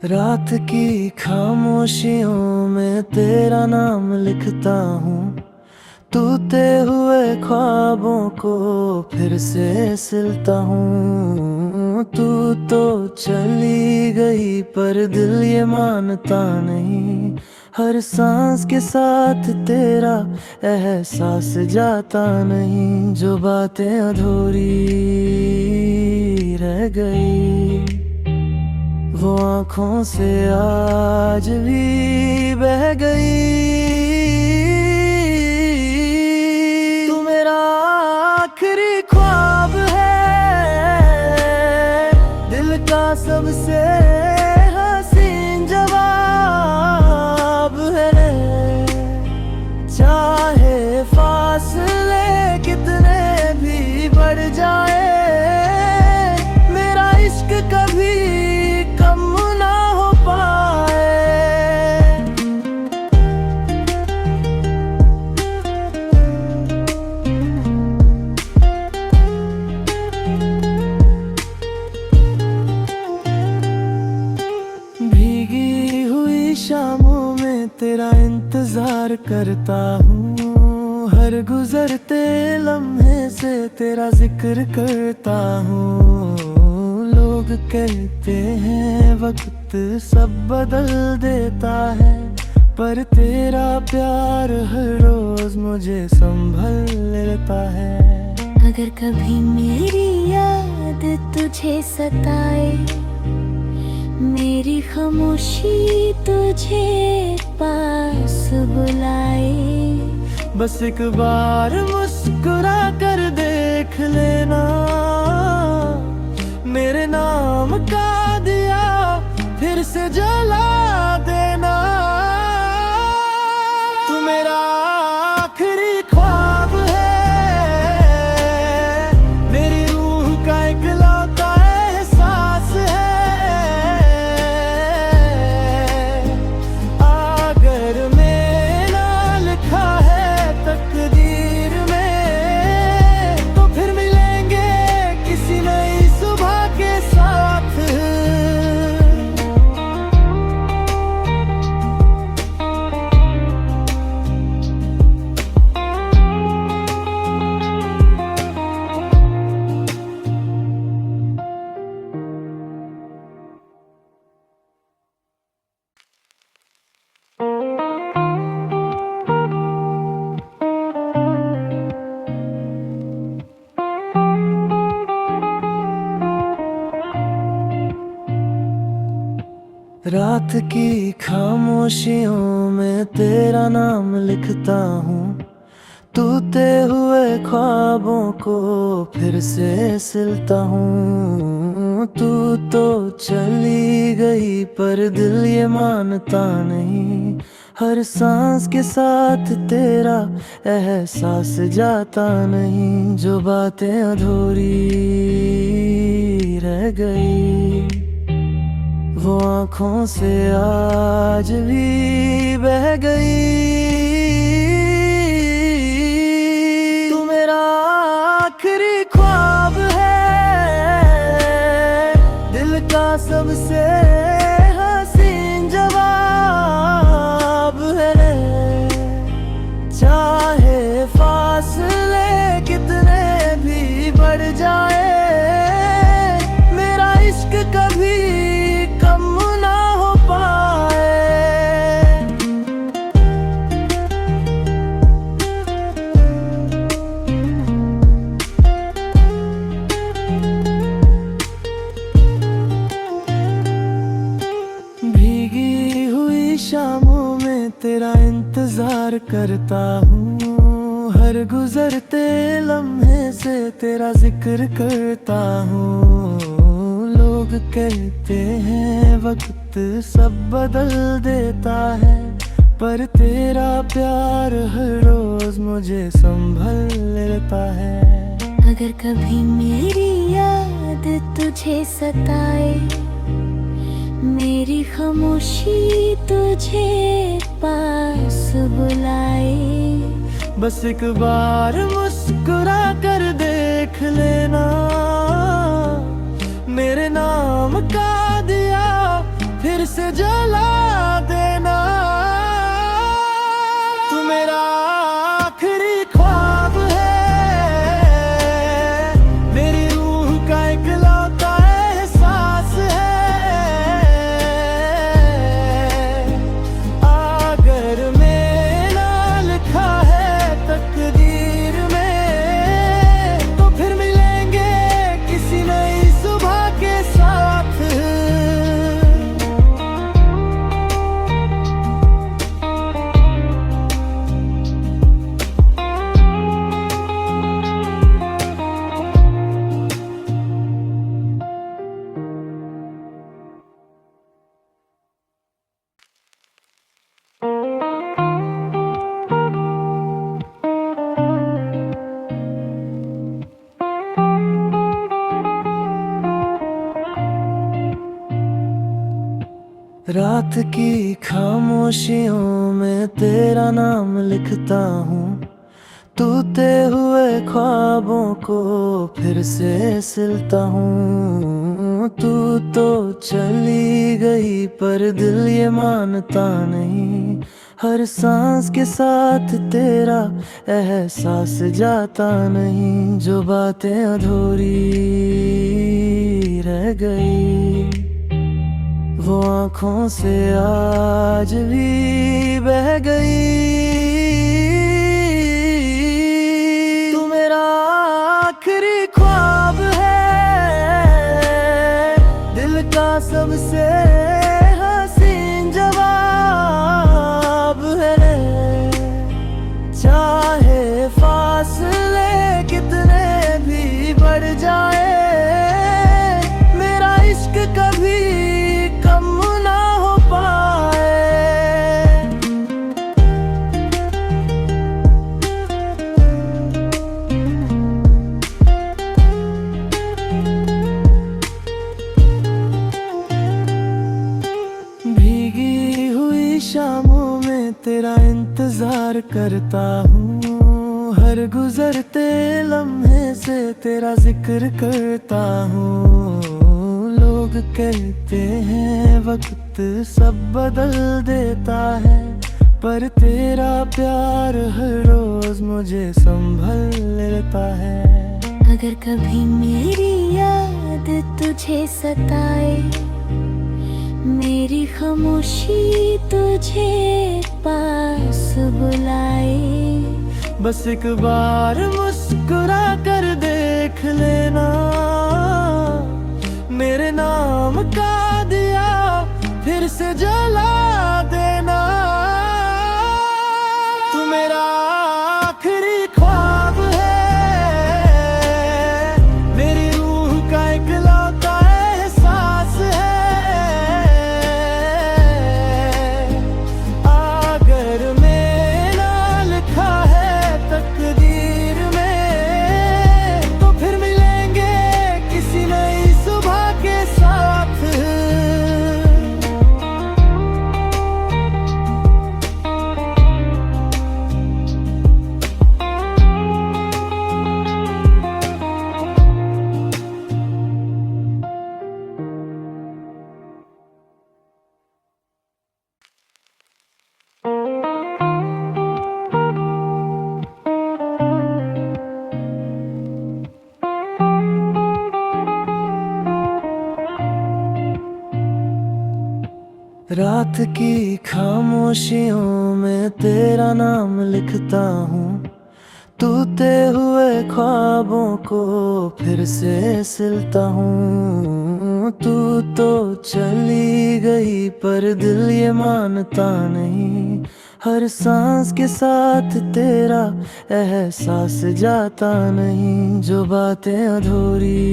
रात की खामोशियों में तेरा नाम लिखता हूँ। टूटे हुए ख्वाबों को फिर से सिलता हूँ। तू तो चली गई पर दिल ये मानता नहीं। हर सांस के साथ तेरा एहसास जाता नहीं। जो बातें अधूरी रह गई वो आँखों से आज भी बह गई। तू मेरा आखिरी ख्वाब है, दिल का सबसे हसीन जवाब है। चाहे फासले कितने भी बढ़ जाए, मेरा इश्क कभी कम ना हो पाए। भीगी हुई शामों में तेरा इंतजार करता हूँ। हर गुजरते लम्हे से तेरा जिक्र करता हूँ। लोग कहते हैं वक्त सब बदल देता है, पर तेरा प्यार हर रोज मुझे संभल लेता है। अगर कभी मेरी याद तुझे सताए, मेरी खामोशी तुझे पास बुलाए, बस एक बार मुस्कुरा कर देख लेना। मेरे नाम का दिया फिर से जला देना। तू मेरा आखिरी ख्वाब है, मेरी रूह का इकलौता एहसास है। अगर मेरा लिखा है तकदीर में, तो फिर मिलेंगे किसी नई सुबह के साथ। रात की खामोशियों में तेरा नाम लिखता हूँ। टूटे हुए ख्वाबों को फिर से सिलता हूँ। तू तो चली गई पर दिल ये मानता नहीं। हर सांस के साथ तेरा एहसास जाता नहीं। जो बातें अधूरी रह गई वो आँखों से आज भी बह गई। तू मेरा आखिरी ख्वाब है, दिल का सबसे हसीन जवाब है। चाहे फासले कितने भी बढ़ जाए, मेरा इश्क कभी कम ना हो पाए। भीगी हुई शामों में तेरा इंतजार करता हूँ। हर गुजरते लम्हे से तेरा जिक्र करता हूँ। लोग कहते हैं वक्त सब बदल देता है, पर तेरा प्यार हर रोज मुझे संभल लेता है। अगर कभी मेरी याद तुझे सताए, मेरी खामोशी तुझे पास बुलाए, बस एक बार मुस्कुरा कर देख लेना। मेरे नाम का दिया फिर फिर से जला देना। तू मेरा आखिरी ख्वाब है, मेरी रूह का इकलौता एहसास है। अगर मेरा लिखा है तकदीर में, तो फिर मिलेंगे किसी नई सुबह के साथ। रात की खामोशियों में तेरा नाम लिखता हूँ, टूटे हुए ख्वाबों को फिर से सिलता हूँ। तू तो चली गई पर दिल ये मानता नहीं, हर सांस के साथ तेरा एहसास जाता नहीं। जो बातें अधूरी रह गई वो आँखों से आज भी बह गई। तू मेरा आखिरी ख्वाब है, दिल का सबसे हसीन जवाब है। चाहे फासले कितने भी बढ़ जाए, मेरा इश्क कभी कम ना हो पाए। भीगी हुई शामों में तेरा इंतजार करता हूँ, हर गुजरते लम्हे से तेरा जिक्र करता हूँ। लोग कहते हैं वक्त सब बदल देता है, पर तेरा प्यार हर रोज मुझे संभल लेता है। अगर कभी मेरी याद तुझे सताए, मेरी खामोशी तुझे पास बुलाए, बस एक बार मुस्कुरा कर देख लेना। मेरे नाम का दिया फिर से जला देना। तू मेरा आखिरी ख्वाब है, मेरी रूह का इकलौता एहसास है। अगर मेरा लिखा है तकदीर में, तो फिर मिलेंगे किसी नई सुबह के साथ। रात की खामोशियों में तेरा नाम लिखता हूँ, टूटे हुए ख्वाबों को फिर से सिलता हूँ। तू तो चली गई पर दिल ये मानता नहीं, हर सांस के साथ तेरा एहसास जाता नहीं। जो बातें अधूरी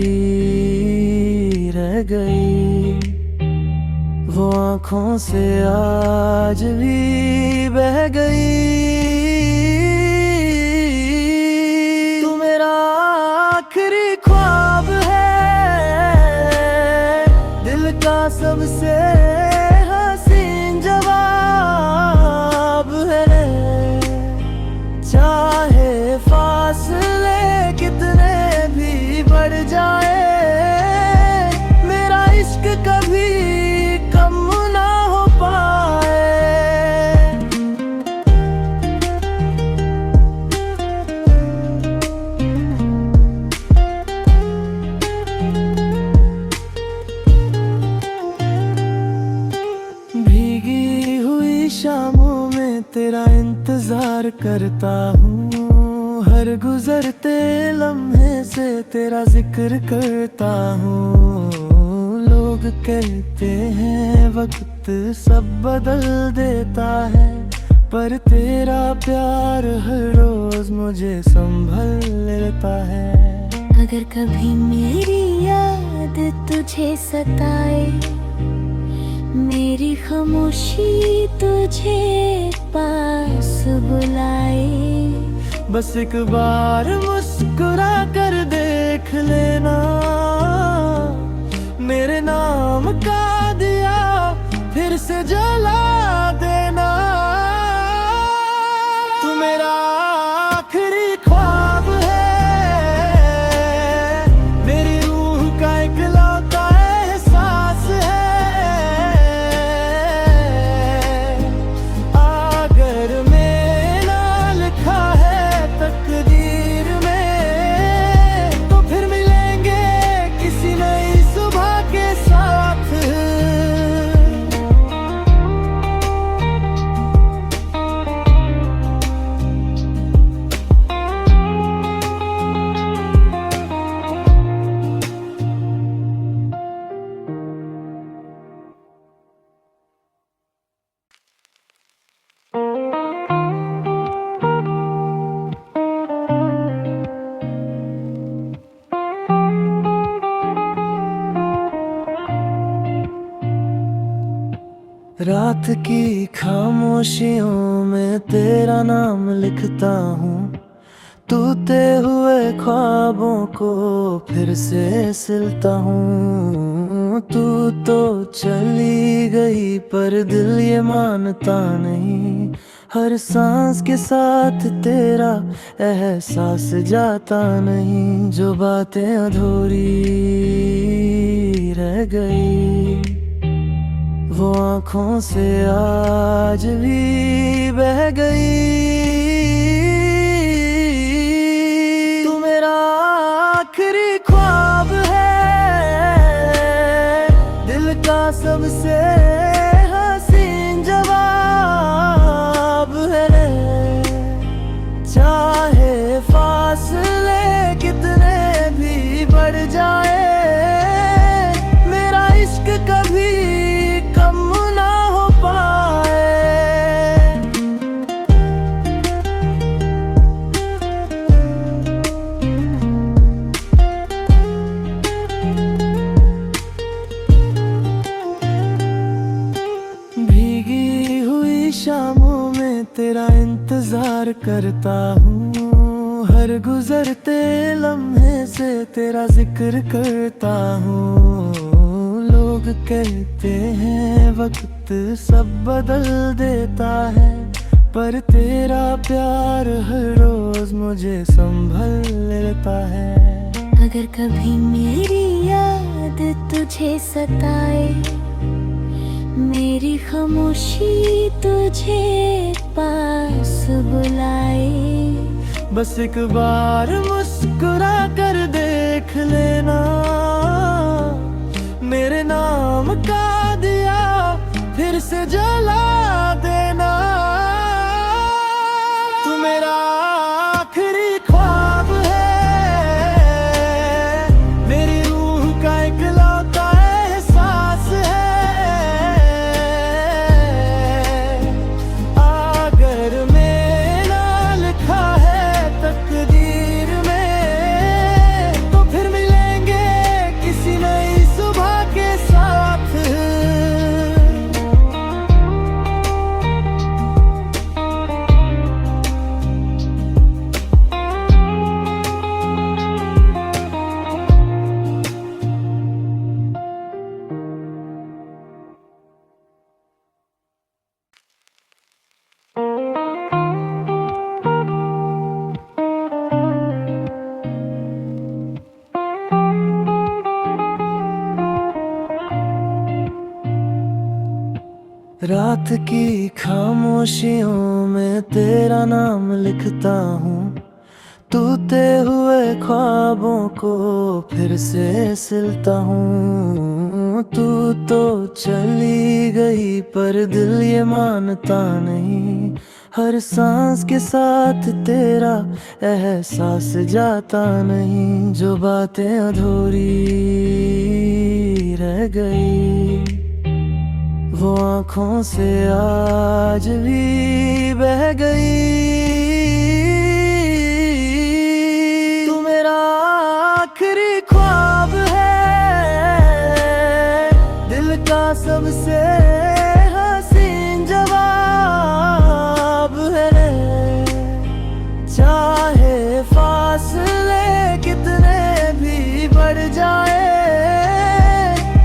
रह गई वो आँखों से आज भी बह गई। तू मेरा आखिरी ख्वाब है, दिल का सबसे हसीन जवाब है। चाहे फासले कितने भी बढ़ जाए, मेरा इश्क कभी कम ना शामों में तेरा इंतजार करता हूँ, हर गुजरते लम्हे से तेरा जिक्र करता हूँ। लोग कहते हैं वक्त सब बदल देता है, पर तेरा प्यार हर रोज मुझे संभल लेता है। अगर कभी मेरी याद तुझे सताए, मेरी खामोशी तुझे पास बुलाए, बस एक बार मुस्कुरा कर देख लेना, मेरे नाम का दिया फिर से जला देना। तू मेरा आखिरी ख्वाब है, मेरी रूह का इकलौता एहसास है। अगर मेरा लिखा है तकदीर में, तो फिर मिलेंगे किसी नई सुबह के साथ। रात की खामोशियों में तेरा नाम लिखता हूँ, टूटे हुए ख्वाबों को फिर से सिलता हूँ। तू तो चली गई पर दिल ये मानता नहीं, हर सांस के साथ तेरा एहसास जाता नहीं। जो बातें अधूरी रह गई वो आँखों से आज भी बह गई। तू मेरा आखिरी ख्वाब है, दिल का सबसे हसीन जवाब है। चाहे फासले कितने भी बढ़ जाए, मेरा इश्क कभी कम ना हो पाए। भीगी हुई शामों में तेरा इंतजार करता हूँ, हर गुजरते लम्हे से तेरा जिक्र करता हूँ। लोग कहते हैं वक्त सब बदल देता है, पर तेरा प्यार हर रोज मुझे संभल लेता है। अगर कभी मेरी याद तुझे सताए, मेरी खामोशी तुझे पास बुलाए, बस एक बार मुस्कुरा कर देख लेना, मेरे नाम का दिया फिर से जला देना। तू मेरा आखिरी ख्वाब है, मेरी रूह का इकलौता एहसास है। अगर मेरा लिखा है तकदीर में, तो फिर मिलेंगे किसी नई सुबह के साथ। रात की खामोशियों में तेरा नाम लिखता हूँ, टूटे हुए ख्वाबों को फिर से सिलता हूँ। तू तो चली गई पर दिल ये मानता नहीं, हर सांस के साथ तेरा एहसास जाता नहीं। जो बातें अधूरी रह गई वो आँखों से आज भी बह गई। तू मेरा आखिरी ख्वाब है, दिल का सबसे हसीन जवाब है। चाहे फासले कितने भी बढ़ जाए,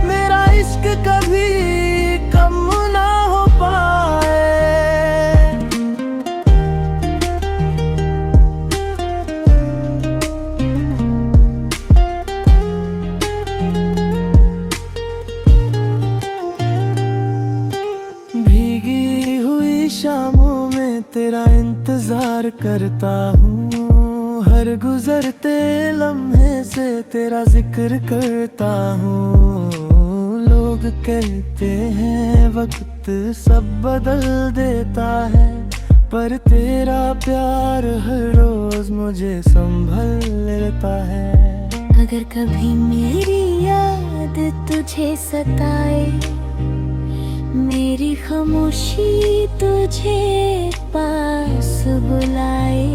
मेरा इश्क कभी कम ना हो पाए। भीगी हुई शामों में तेरा इंतजार करता हूँ, हर गुजरते लम्हे से तेरा जिक्र करता हूँ। लोग कहते हैं वक्त सब बदल देता है, पर तेरा प्यार हर रोज मुझे संभल लेता है। अगर कभी मेरी याद तुझे सताए, मेरी खामोशी तुझे पास बुलाए,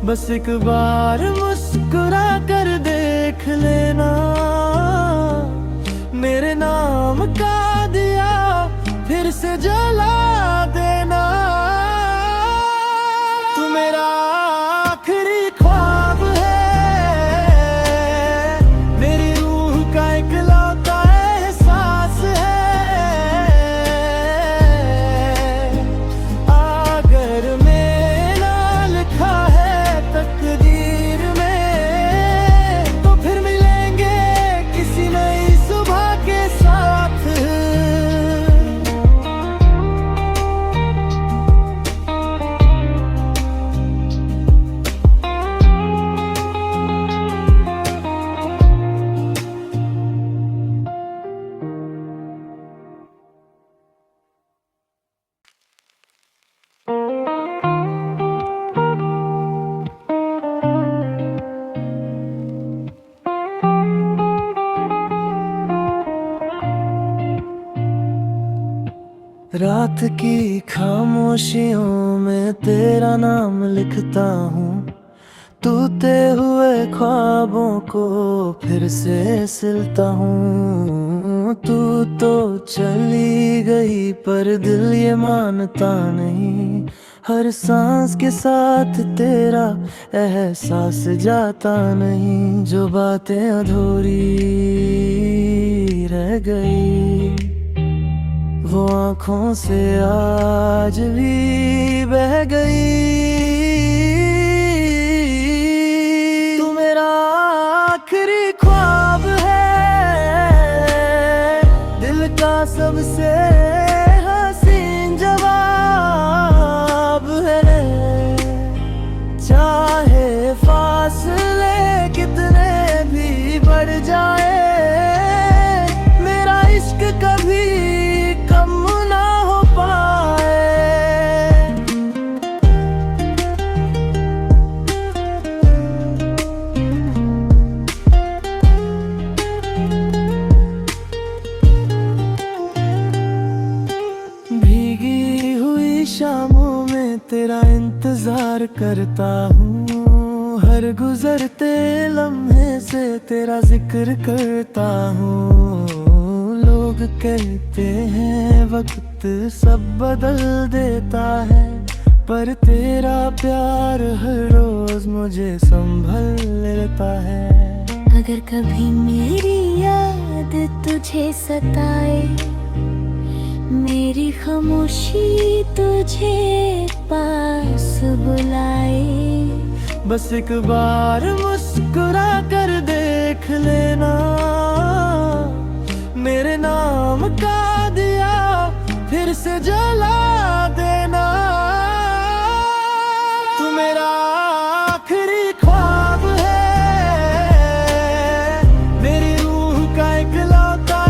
बस एक बार मुस्कुरा कर देख लेना, मेरे नाम का दिया फिर से जला देना। तू मेरा आखिरी ख्वाब है, मेरी रूह का इकलौता एहसास है। अगर मेरा लिखा है तकदीर में, तो फिर मिलेंगे किसी नई सुबह के साथ। रात की खामोशियों में तेरा नाम लिखता हूँ, टूटे हुए ख्वाबों को फिर से सिलता हूँ। तू तो चली गई पर दिल ये मानता नहीं, हर सांस के साथ तेरा एहसास जाता नहीं। जो बातें अधूरी रह गई वो आँखों से आज भी बह गई। तू मेरा आखिरी ख्वाब है, दिल का सबसे हसीन जवाब है। चाहे फासले कितने भी बढ़ जाए, मेरा इश्क कभी कम ना हो पाए। भीगी हुई शामों में तेरा इंतजार करता हूँ, हर गुजरते लम्हे से तेरा जिक्र करता हूँ। लोग कहते हैं वक्त सब बदल देता है, पर तेरा प्यार हर रोज मुझे संभल लेता है। अगर कभी मेरी याद तुझे सताए, मेरी खामोशी तुझे पास बुलाए, बस एक बार मुस्कुरा कर देख लेना, मेरे नाम का दिया फिर से जला देना। तू मेरा आखिरी ख्वाब है, मेरी रूह का इकलौता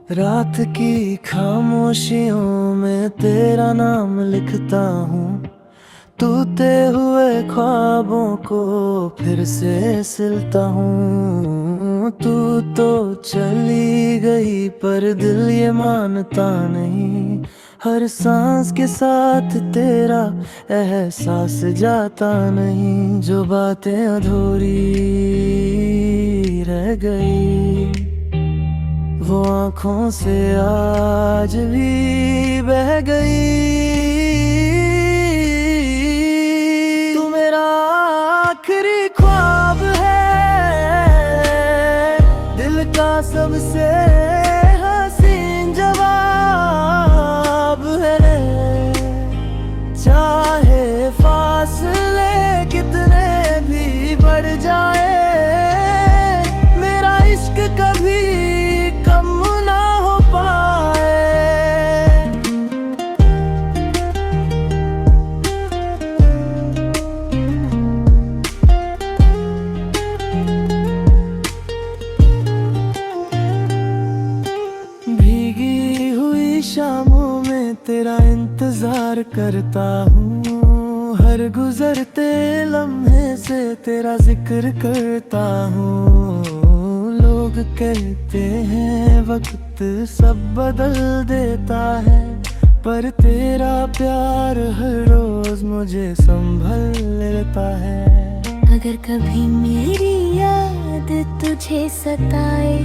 रात की खामोशियों में तेरा नाम लिखता हूँ, टूटे हुए ख्वाबों को फिर से सिलता हूँ। तू तो चली गई पर दिल ये मानता नहीं, हर सांस के साथ तेरा एहसास जाता नहीं। जो बातें अधूरी रह गई वो आँखों से आज भी बह गई। तू मेरा आखिरी ख्वाब है, दिल का सबसे हसीन जवाब है। चाहे फासले कितने भी बढ़ जाए, मेरा इश्क कभी कम ना हो पाए। भीगी हुई शामों में तेरा इंतजार करता हूँ, हर गुजरते लम्हे से तेरा जिक्र करता हूँ। लोग कहते हैं वक्त सब बदल देता है, पर तेरा प्यार हर रोज मुझे संभल लेता है। अगर कभी मेरी याद तुझे सताए,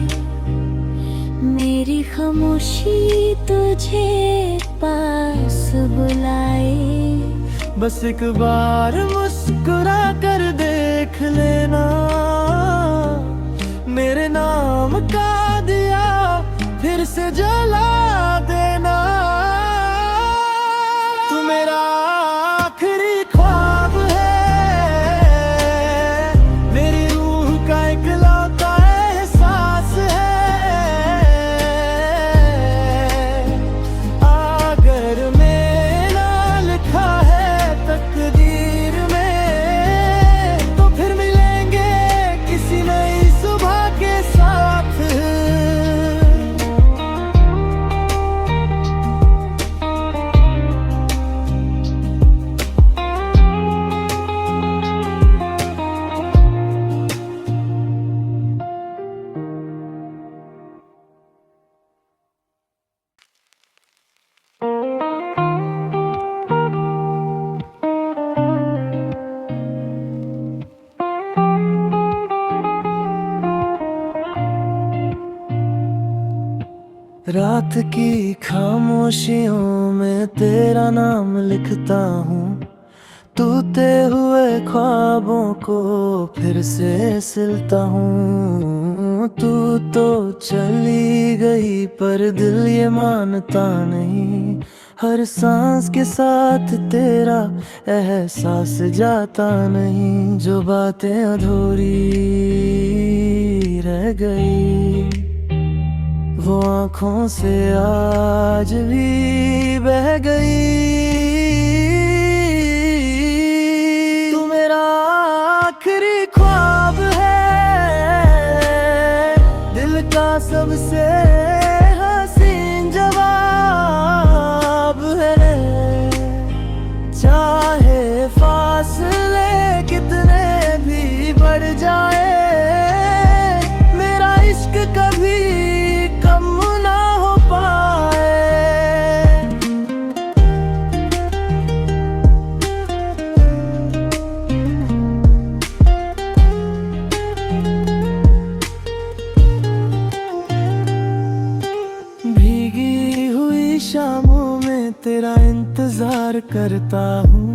मेरी खामोशी तुझे पास बुलाए, बस एक बार मुस्कुरा कर देख लेना, मेरे नाम का दिया फिर से जला देना। तू मेरा आखिरी ख्वाब है, मेरी रूह का इकलौता एहसास है। अगर मेरा लिखा है तकदीर में, तो फिर मिलेंगे किसी नई सुबह के साथ। रात की खामोशियों में तेरा नाम लिखता हूँ, टूटे हुए ख्वाबों को फिर से सिलता हूँ। तू तो चली गई पर दिल ये मानता नहीं, हर सांस के साथ तेरा एहसास जाता नहीं। जो बातें अधूरी रह गई वो आँखों से आज भी बह गई। तू मेरा आखिरी ख्वाब है, दिल का सबसे हसीन जवाब है। चाहे फासले कितने भी बढ़ जाए, मेरा इश्क कभी कम ना हो पाए। भीगी हुई शामों में तेरा इंतजार करता हूँ,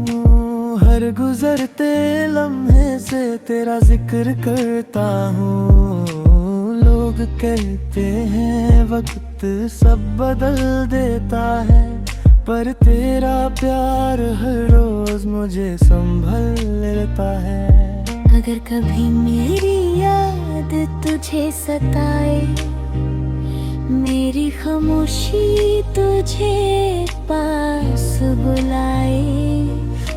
हर गुजरते लम्हे से तेरा जिक्र करता हूँ। लोग कहते हैं वक्त सब बदल देता है, पर तेरा प्यार हर रोज मुझे संभल लेता है। अगर कभी मेरी याद तुझे सताए, मेरी खामोशी तुझे पास बुलाए,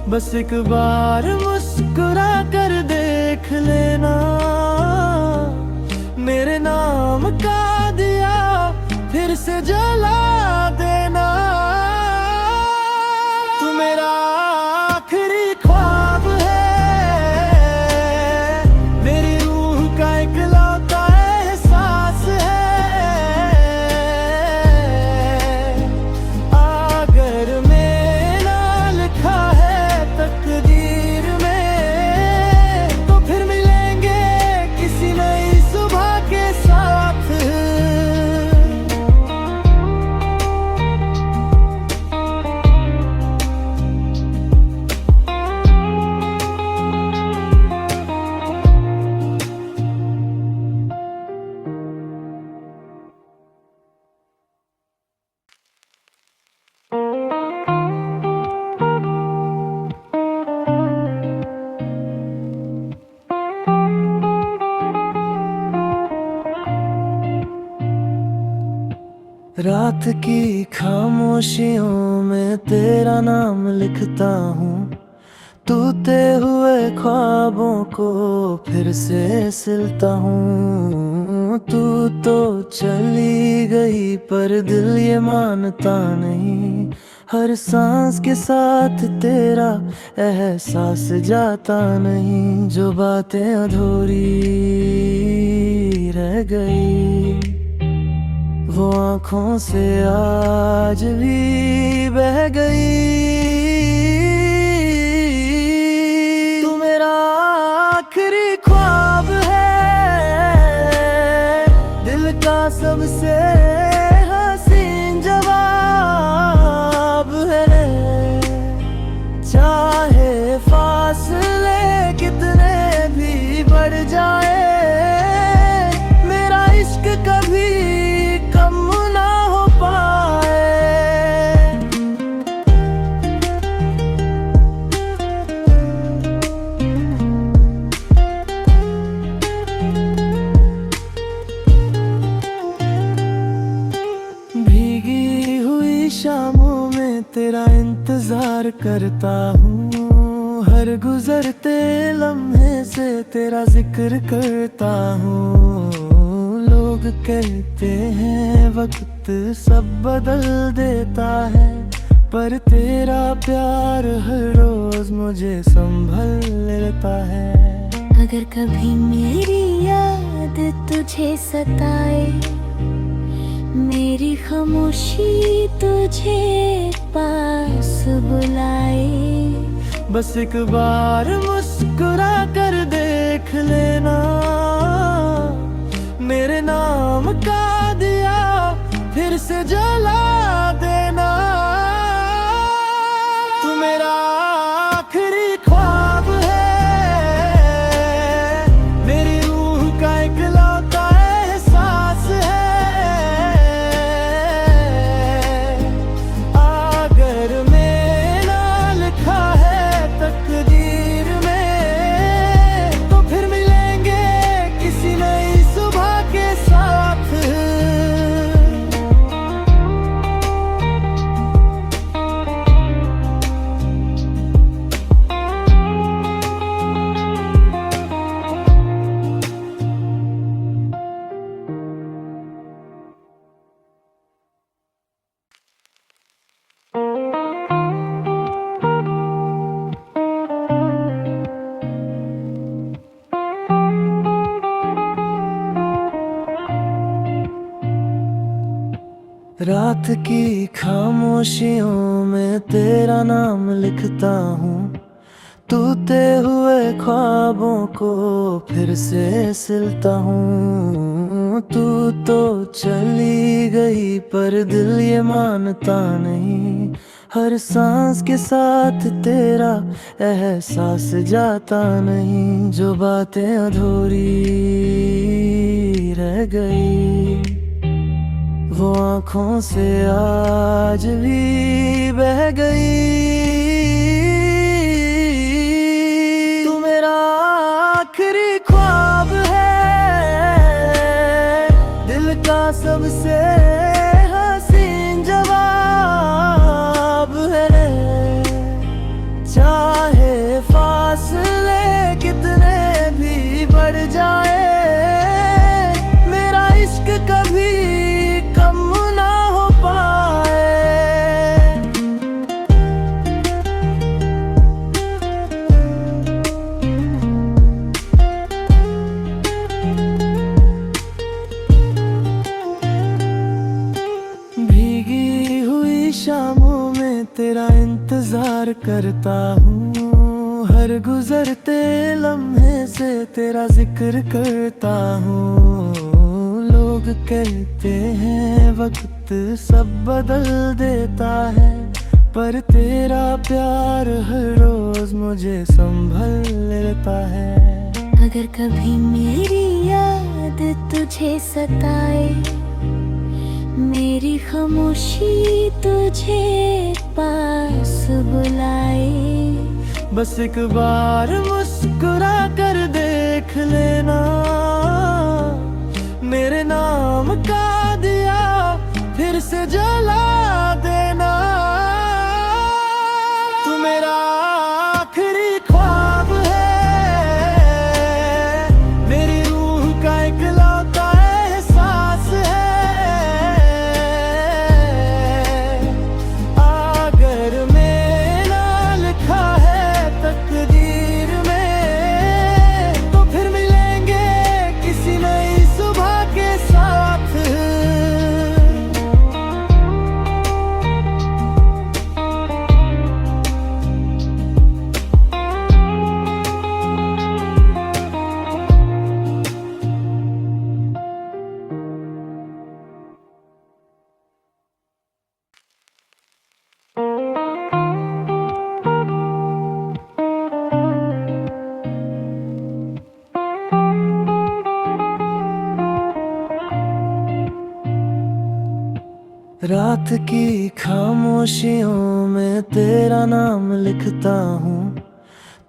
बस एक बार मुस्कुरा कर देख लेना, मेरे नाम का दिया फिर फिर से जला देना। तू मेरा आखिरी ख्वाब है, मेरी रूह का इकलौता एहसास है। अगर मेरा लिखा है तकदीर में, तो फिर मिलेंगे किसी नई सुबह के साथ। रात की खामोशियों में तेरा नाम लिखता हूँ, टूटे हुए ख्वाबों को फिर से सिलता हूँ। तू तो चली गई पर दिल ये मानता नहीं, हर सांस के साथ तेरा एहसास जाता नहीं। जो बातें अधूरी रह गई वो आँखों से आज भी बह गई। तू मेरा आखिरी ख्वाब है, दिल का सबसे हसीन जवाब है। चाहे फासले कितने भी बढ़ जाए, मेरा इश्क कभी कम ना हो पाए। भीगी हुई शामों में तेरा इंतजार करता हूँ, हर गुजरते लम्हे से तेरा जिक्र करता हूँ। लोग कहते हैं वक्त सब बदल देता है, पर तेरा प्यार हर रोज मुझे संभल लेता है। अगर कभी मेरी याद तुझे सताए, मेरी खामोशी तुझे पास बुलाए, बस एक बार मुस्कुरा कर देख लेना। मेरे नाम का दिया फिर से जला देना। तू मेरा आखिरी ख्वाब है, मेरी रूह का इकलौता एहसास है। अगर मेरा लिखा है तकदीर में, तो फिर मिलेंगे किसी नई सुबह के साथ। रात की खामोशियों में तेरा नाम लिखता हूँ, टूटे हुए ख्वाबों को फिर से सिलता हूँ। तू तो चली गई पर दिल ये मानता नहीं, हर सांस के साथ तेरा एहसास जाता नहीं। जो बातें अधूरी रह गई वो आँखों से आज भी बह गई। तू मेरा आखिरी ख्वाब है, दिल का सबसे हसीन जवाब है। चाहे फासले कितने भी बढ़ जाए, मेरा इश्क कभी कम ना शामों में तेरा इंतजार करता हूँ, हर गुजरते लम्हे से तेरा जिक्र करता हूँ। लोग कहते हैं वक्त सब बदल देता है, पर तेरा प्यार हर रोज मुझे संभल लेता है। अगर कभी मेरी याद तुझे सताए, मेरी खामोशी तुझे पास बुलाए, बस एक बार मुस्कुरा कर देख लेना, मेरे नाम का दिया फिर से जला देना। तू मेरा आखिरी ख्वाब है, मेरी रूह का इकलौता एहसास है। अगर मेरा लिखा है तकदीर में, तो फिर मिलेंगे किसी नई सुबह के साथ। रात की खामोशियों में तेरा नाम लिखता हूँ,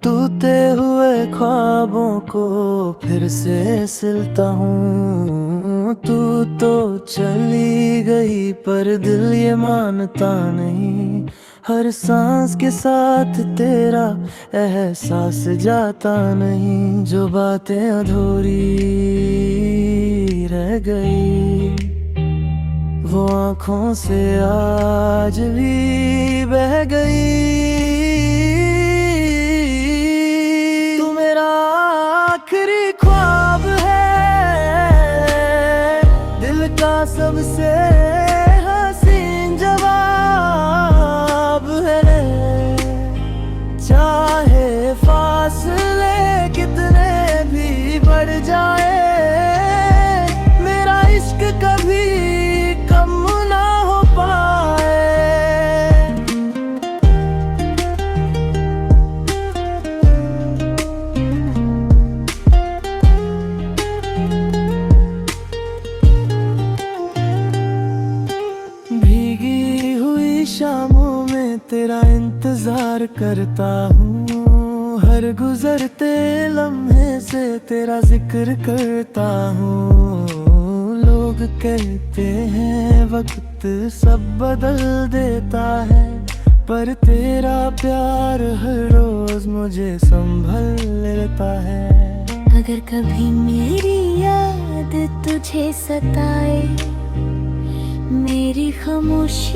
टूटे हुए ख्वाबों को फिर से सिलता हूँ। तू तो चली गई पर दिल ये मानता नहीं, हर सांस के साथ तेरा एहसास जाता नहीं। जो बातें अधूरी रह गई वो आँखों से आज भी बह गई। तू मेरा आखिरी ख्वाब है, दिल का सबसे हसीन जवाब है। चाहे फासले कितने भी बढ़ जाए, मेरा इश्क कभी कम ना हो पाए। भीगी हुई शामों में तेरा इंतजार करता हूँ, हर गुजरते लम्हे से तेरा जिक्र करता हूँ। लोग कहते हैं वक्त सब बदल देता है, पर तेरा प्यार हर रोज मुझे संभल लेता है। अगर कभी मेरी याद तुझे सताए, मेरी खामोशी